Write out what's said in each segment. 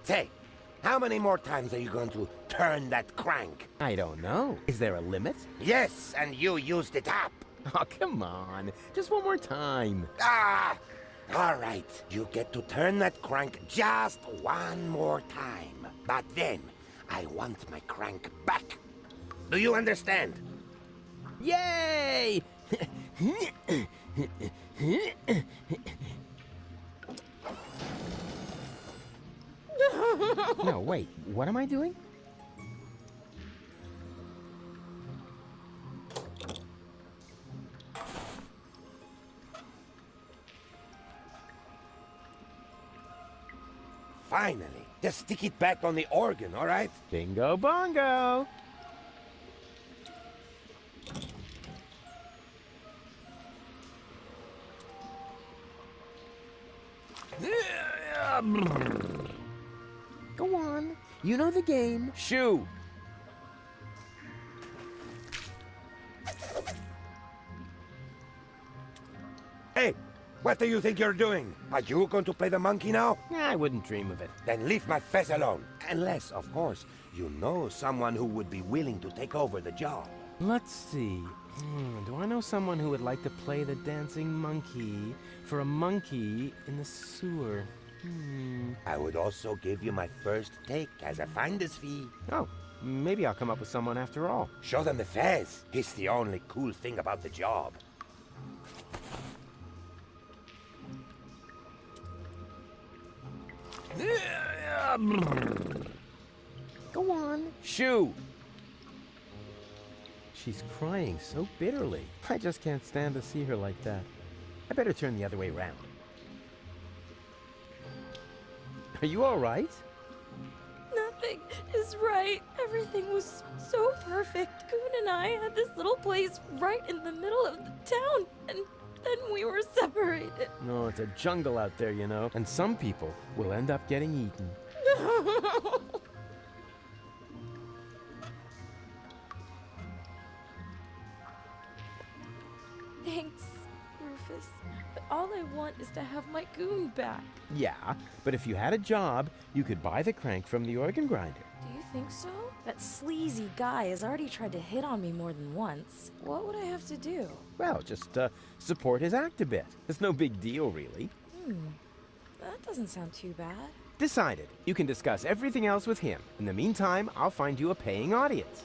Say, how many more times are you going to turn that crank? I don't know. Is there a limit? Yes, and you used it up. Oh, come on. Just one more time. Ah! All right, you get to turn that crank just one more time. But then, I want my crank back. Do you understand? Yay! No, wait. What am I doing? Finally. Just stick it back on the organ, all right? Bingo bongo! Go on. You know the game. Shoo! Hey, what do you think you're doing? Are you going to play the monkey now? I wouldn't dream of it. Then leave my fez alone. Unless, of course, you know someone who would be willing to take over the job. Let's see. Do I know someone who would like to play the dancing monkey for a monkey in the sewer? I would also give you my first take as a finder's fee. Oh, maybe I'll come up with someone after all. Show them the fez. It's the only cool thing about the job. Go on. Shoo! She's crying so bitterly. I just can't stand to see her like that. I better turn the other way around. Are you all right? Nothing is right. Everything was so perfect. Goon and I had this little place right in the middle of the town, and then we were separated. No, it's a jungle out there, you know, and some people will end up getting eaten. Thanks, Rufus. But all I want is to have my goon back. Yeah, but if you had a job, you could buy the crank from the organ grinder. Do you think so? That sleazy guy has already tried to hit on me more than once. What would I have to do? Well, just support his act a bit. It's no big deal, really. That doesn't sound too bad. Decided. You can discuss everything else with him. In the meantime, I'll find you a paying audience.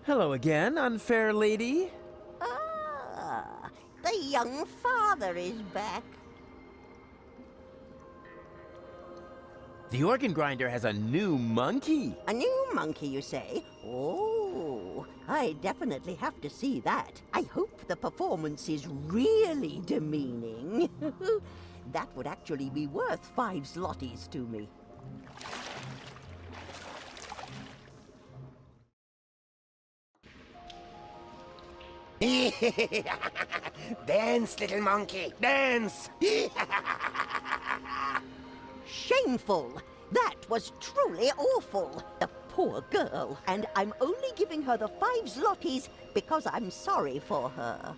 Hello again, unfair lady. Ah, the young father is back. The organ grinder has a new monkey. A new monkey, you say? Oh, I definitely have to see that. I hope the performance is really demeaning. That would actually be worth 5 zlotys to me. Dance, little monkey, dance! Shameful! That was truly awful. The poor girl. And I'm only giving her the 5 zlotys because I'm sorry for her.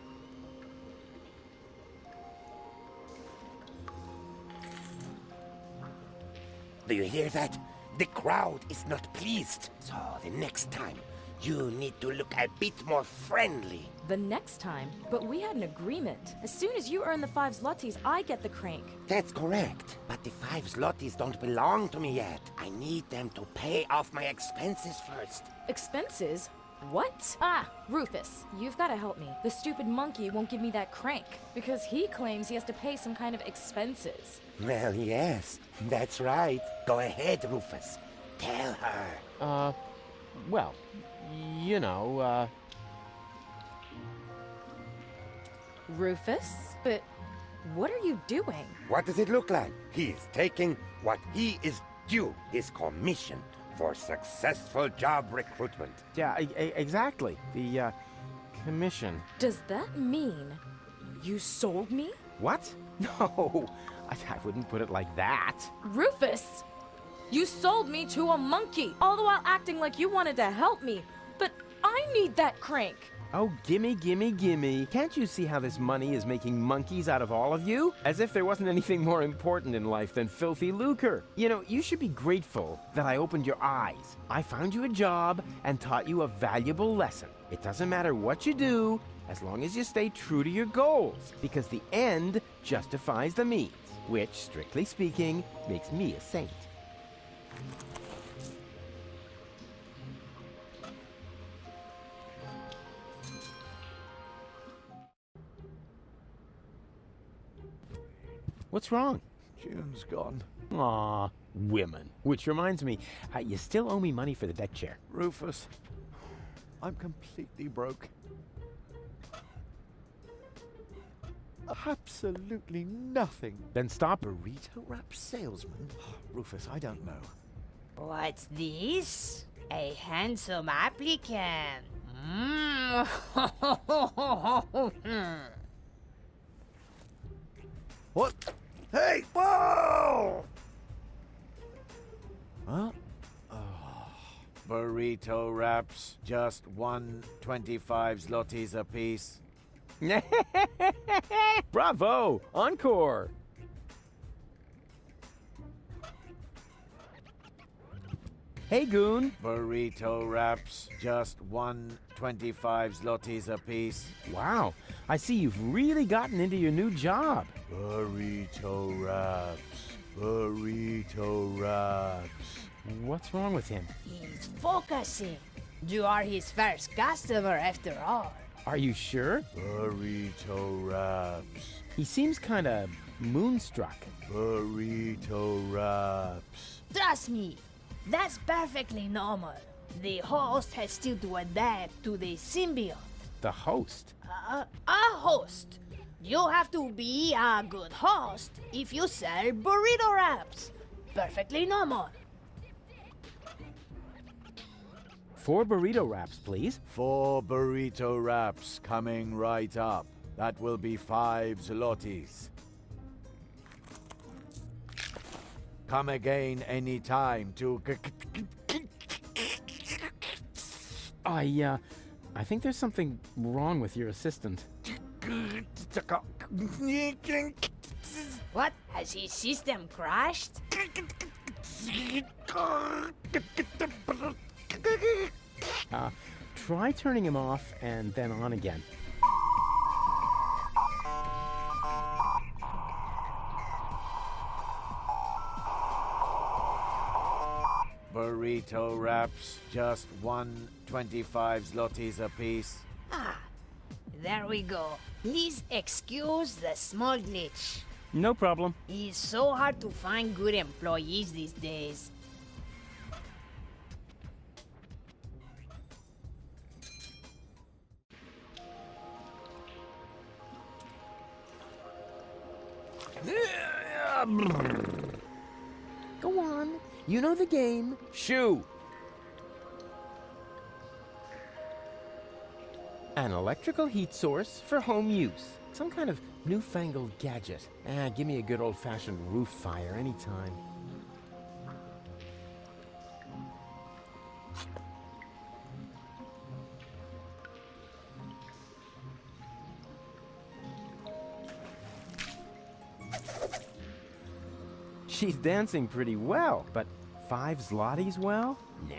Do you hear that? The crowd is not pleased. So the next time, you need to look a bit more friendly. The next time? But we had an agreement. As soon as you earn the 5 zlotys, I get the crank. That's correct. But the 5 zlotys don't belong to me yet. I need them to pay off my expenses first. Expenses? What? Ah, Rufus, you've got to help me. The stupid monkey won't give me that crank because he claims he has to pay some kind of expenses. Well, yes, that's right. Go ahead, Rufus. Tell her. Well, you know, Rufus? But what are you doing? What does it look like? He is taking what he is due, his commission for successful job recruitment. yeah, exactly. The, commission. Does that mean you sold me? What? No, I wouldn't put it like that. Rufus! You sold me to a monkey, all the while acting like you wanted to help me. But I need that crank. Oh, gimme, gimme, gimme. Can't you see how this money is making monkeys out of all of you? As if there wasn't anything more important in life than filthy lucre. You know, you should be grateful that I opened your eyes. I found you a job and taught you a valuable lesson. It doesn't matter what you do, as long as you stay true to your goals, because the end justifies the means, which, strictly speaking, makes me a saint. What's wrong? June's gone. Aw, women. Which reminds me, you still owe me money for the deck chair. Rufus, I'm completely broke. Absolutely nothing. Then stop. Burrito wrap salesman? Rufus, I don't know. What's this? A handsome applicant. What? Hey! Whoa! Huh? Burrito wraps, just 125 zlotys a piece. Bravo! Encore! Hey, Goon. Burrito wraps, just 125 zlotys a piece. Wow, I see you've really gotten into your new job. Burrito wraps. Burrito wraps. What's wrong with him? He's focusing. You are his first customer after all. Are you sure? Burrito wraps. He seems kinda moonstruck. Burrito wraps. Trust me, that's perfectly normal. The host has still to adapt to the symbiote. The host? A host. You have to be a good host if you sell burrito wraps. Perfectly normal. 4 burrito wraps, please. 4 burrito wraps coming right up. That will be 5 zlotys. Come again any time to... I think there's something wrong with your assistant. What? Has his system crashed? Try turning him off and then on again. Burrito wraps, just 125 zlotys a piece. Ah, there we go. Please excuse the small glitch. No problem. It's so hard to find good employees these days. Go on. You know the game. Shoo! An electrical heat source for home use. Some kind of newfangled gadget. Give me a good old-fashioned roof fire anytime. She's dancing pretty well, but 5 zlotys well? Nah.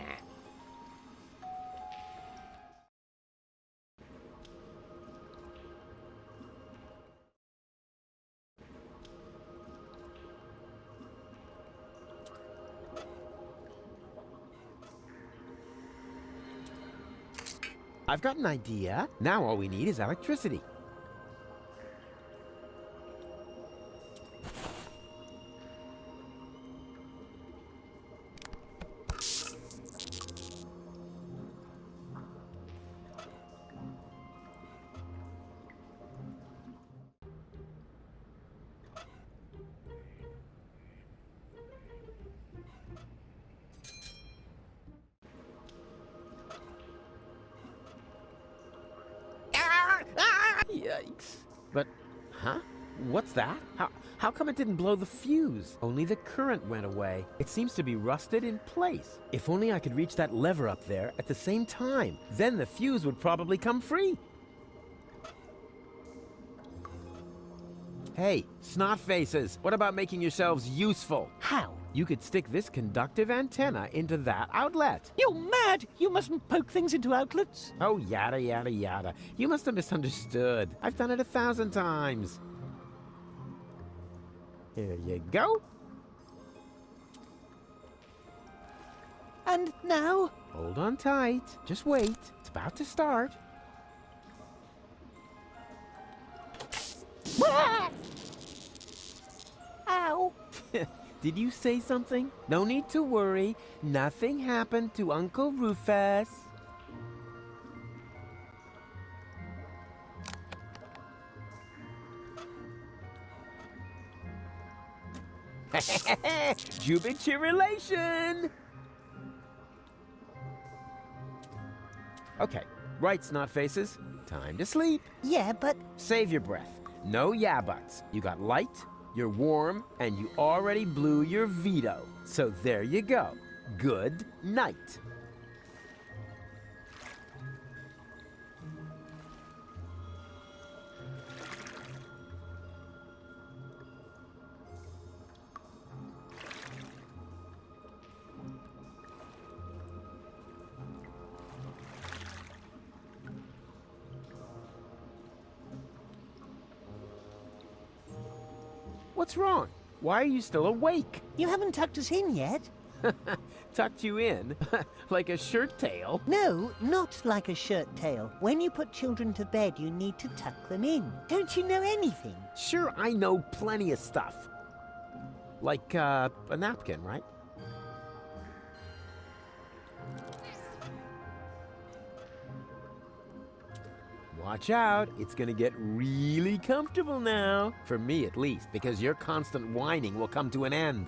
I've got an idea. Now all we need is electricity. Yikes. But, huh? What's that? How come it didn't blow the fuse? Only the current went away. It seems to be rusted in place. If only I could reach that lever up there at the same time. Then the fuse would probably come free. Hey, snot faces, what about making yourselves useful? How? You could stick this conductive antenna into that outlet. You're mad! You mustn't poke things into outlets. Oh, yada, yada, yada. You must have misunderstood. I've done it 1,000 times. Here you go. And now? Hold on tight. Just wait. It's about to start. Ow! Did you say something? No need to worry. Nothing happened to Uncle Rufus. Jubilation! Okay, right, snot faces. Time to sleep. Yeah, but Save your breath. No yeah buts. You got light, you're warm, and you already blew your veto. So there you go. Good night. What's wrong? Why are you still awake? you haven't tucked us in yet. Tucked you in? Like a shirt tail? No, not like a shirt tail. When you put children to bed, you need to tuck them in. Don't you know anything? Sure, I know plenty of stuff. Like, a napkin, right? Watch out, it's gonna get really comfortable now. For me, at least, because your constant whining will come to an end.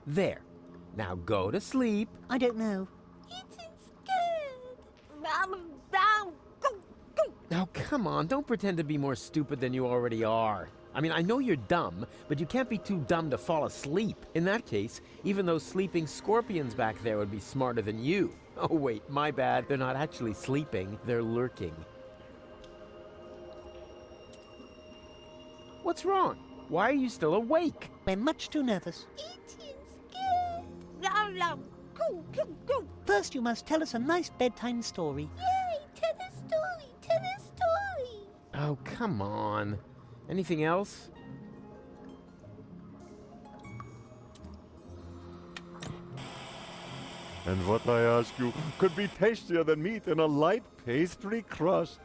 There. Now go to sleep. I don't know. Now, come on, don't pretend to be more stupid than you already are. I mean, I know you're dumb, but you can't be too dumb to fall asleep. In that case, even those sleeping scorpions back there would be smarter than you. Oh, wait, my bad. They're not actually sleeping, they're lurking. What's wrong? Why are you still awake? We're much too nervous. First, you must tell us a nice bedtime story. Oh, come on. Anything else? And what I ask you could be tastier than meat in a light pastry crust.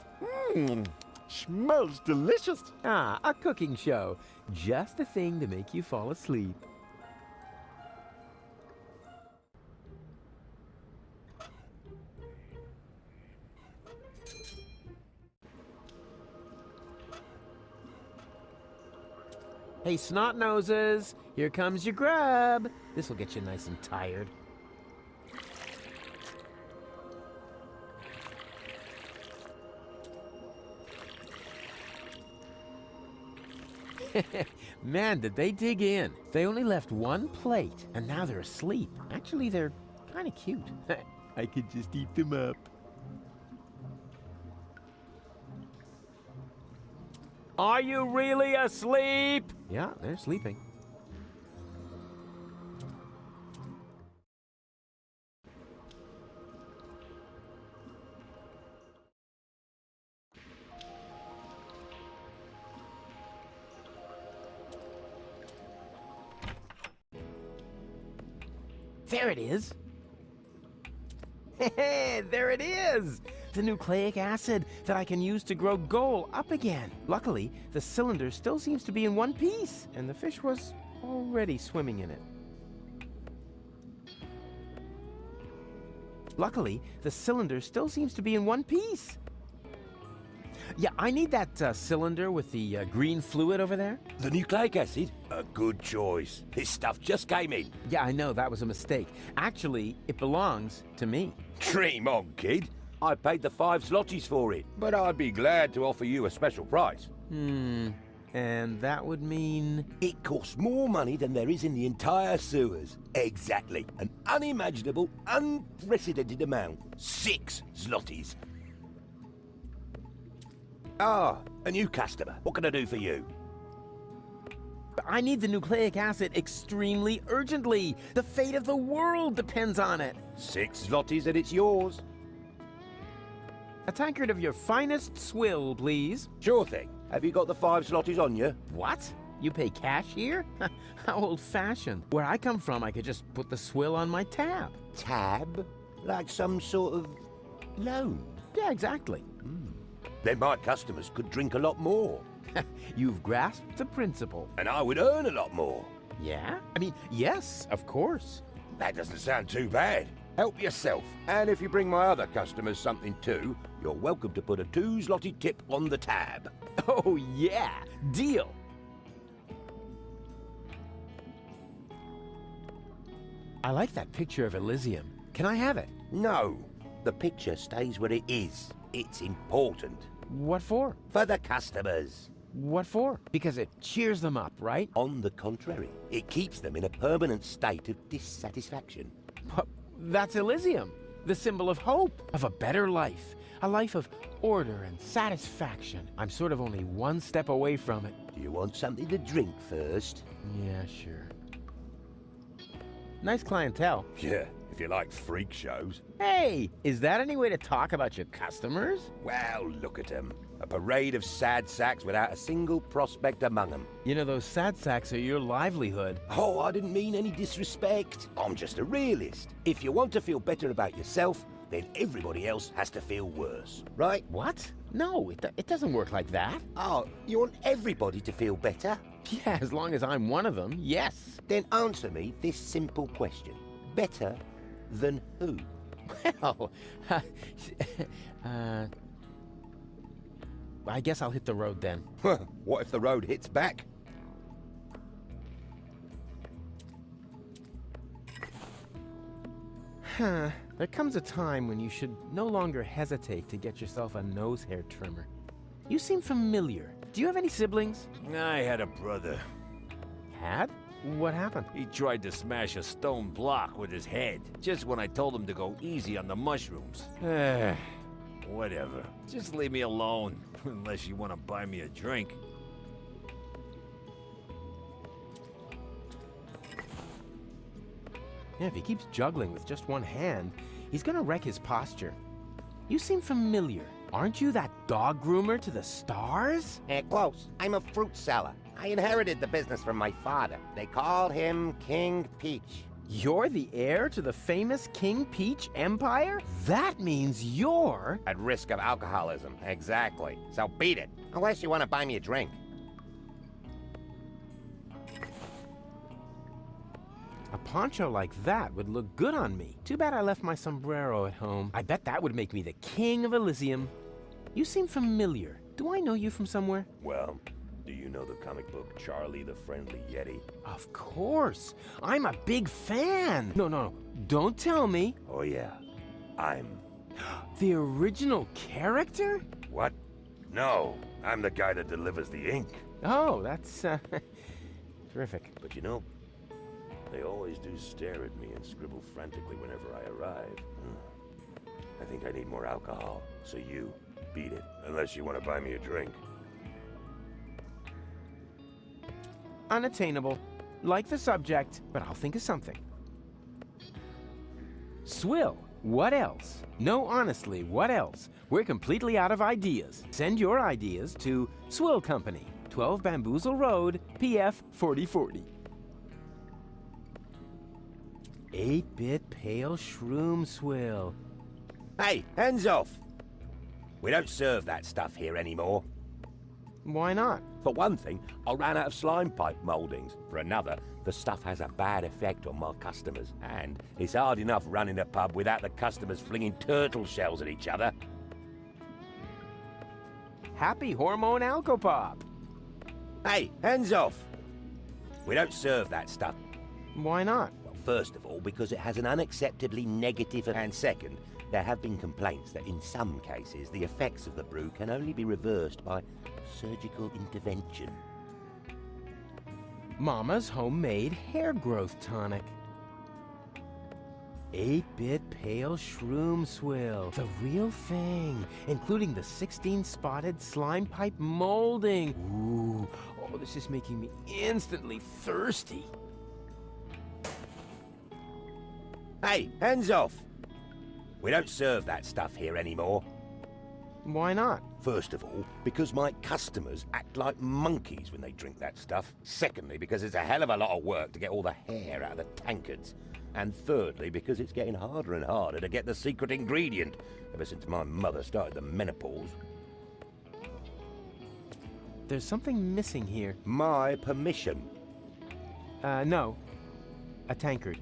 Mmm, smells delicious. Ah, a cooking show. Just the thing to make you fall asleep. Hey, snot noses, here comes your grub. This'll get you nice and tired. Man, did they dig in. They only left one plate, and now they're asleep. Actually, they're kind of cute. I could just eat them up. Are you really asleep? Yeah, they're sleeping. There it is. Hey, there it is! The nucleic acid that I can use to grow gold up again. Luckily, the cylinder still seems to be in one piece, and the fish was already swimming in it. Luckily, the cylinder still seems to be in one piece. Yeah, I need that cylinder with the green fluid over there. The nucleic acid? A good choice. This stuff just came in. Yeah, I know, that was a mistake. Actually, it belongs to me. Dream on, kid. I paid the 5 zlotys for it, but I'd be glad to offer you a special price. And that would mean... It costs more money than there is in the entire sewers. Exactly. An unimaginable, unprecedented amount. 6 zlotys. Ah, a new customer. What can I do for you? I need the nucleic acid extremely urgently. The fate of the world depends on it. 6 zlotys and it's yours. A tankard of your finest swill, please. Sure thing. Have you got the 5 zlotys on you? What? You pay cash here? How old-fashioned. Where I come from, I could just put the swill on my tab. Tab? Like some sort of loan? Yeah, exactly. Then my customers could drink a lot more. You've grasped the principle. And I would earn a lot more. Yeah? I mean, yes, of course. That doesn't sound too bad. Help yourself. And if you bring my other customers something too, you're welcome to put a 2 zloty tip on the tab. Oh, yeah. Deal. I like that picture of Elysium. Can I have it? No. The picture stays where it is. It's important. What for? For the customers. What for? Because it cheers them up, right? On the contrary, it keeps them in a permanent state of dissatisfaction. But that's Elysium, the symbol of hope, of a better life, a life of order and satisfaction. I'm sort of only one step away from it. Do you want something to drink first? Yeah, sure. Nice clientele. Yeah, if you like freak shows. Hey, is that any way to talk about your customers? Well, look at them. A parade of sad sacks without a single prospect among them. You know, those sad sacks are your livelihood. Oh, I didn't mean any disrespect. I'm just a realist. If you want to feel better about yourself, then everybody else has to feel worse, right? What? No, it doesn't work like that. Oh, you want everybody to feel better? Yeah, as long as I'm one of them, yes. Then answer me this simple question. Better than who? Well, I guess I'll hit the road then. What if the road hits back? There comes a time when you should no longer hesitate to get yourself a nose hair trimmer. You seem familiar. Do you have any siblings? I had a brother. Had? What happened? He tried to smash a stone block with his head, just when I told him to go easy on the mushrooms. Whatever. Just leave me alone, unless you want to buy me a drink. Yeah, if he keeps juggling with just one hand, he's gonna wreck his posture. You seem familiar. Aren't you that dog groomer to the stars? Close. I'm a fruit seller. I inherited the business from my father. They called him King Peach. You're the heir to the famous King Peach Empire? That means you're... At risk of alcoholism, exactly. So beat it, unless you want to buy me a drink. A poncho like that would look good on me. Too bad I left my sombrero at home. I bet that would make me the king of Elysium. You seem familiar. Do I know you from somewhere? Well, do you know the comic book Charlie the Friendly Yeti? Of course. I'm a big fan. No. Don't tell me. Oh yeah, I'm... The original character? What? No, I'm the guy that delivers the ink. Oh, that's terrific. But you know, they always do stare at me and scribble frantically whenever I arrive. I think I need more alcohol, so you beat it, unless you want to buy me a drink. Unattainable. Like the subject, but I'll think of something. Swill. What else? No, honestly, what else? We're completely out of ideas. Send your ideas to Swill Company, 12 Bamboozle Road, PF 4040. 8-bit pale shroom swill. Hey, hands off! We don't serve that stuff here anymore. Why not? For one thing, I ran out of slime pipe moldings. For another, the stuff has a bad effect on my customers. And it's hard enough running a pub without the customers flinging turtle shells at each other. Happy Hormone Alcopop. Hey, hands off! We don't serve that stuff. Why not? Well, first of all, because it has an unacceptably negative, and second, there have been complaints that in some cases the effects of the brew can only be reversed by surgical intervention. Mama's homemade hair growth tonic. 8-bit pale shroom swill. The real thing, including the 16-spotted slime pipe molding. Ooh, oh, this is making me instantly thirsty. Hey, hands off! We don't serve that stuff here anymore. Why not? First of all, because my customers act like monkeys when they drink that stuff. Secondly, because it's a hell of a lot of work to get all the hair out of the tankards. And thirdly, because it's getting harder and harder to get the secret ingredient, ever since my mother started the menopause. There's something missing here. My permission. No. A tankard.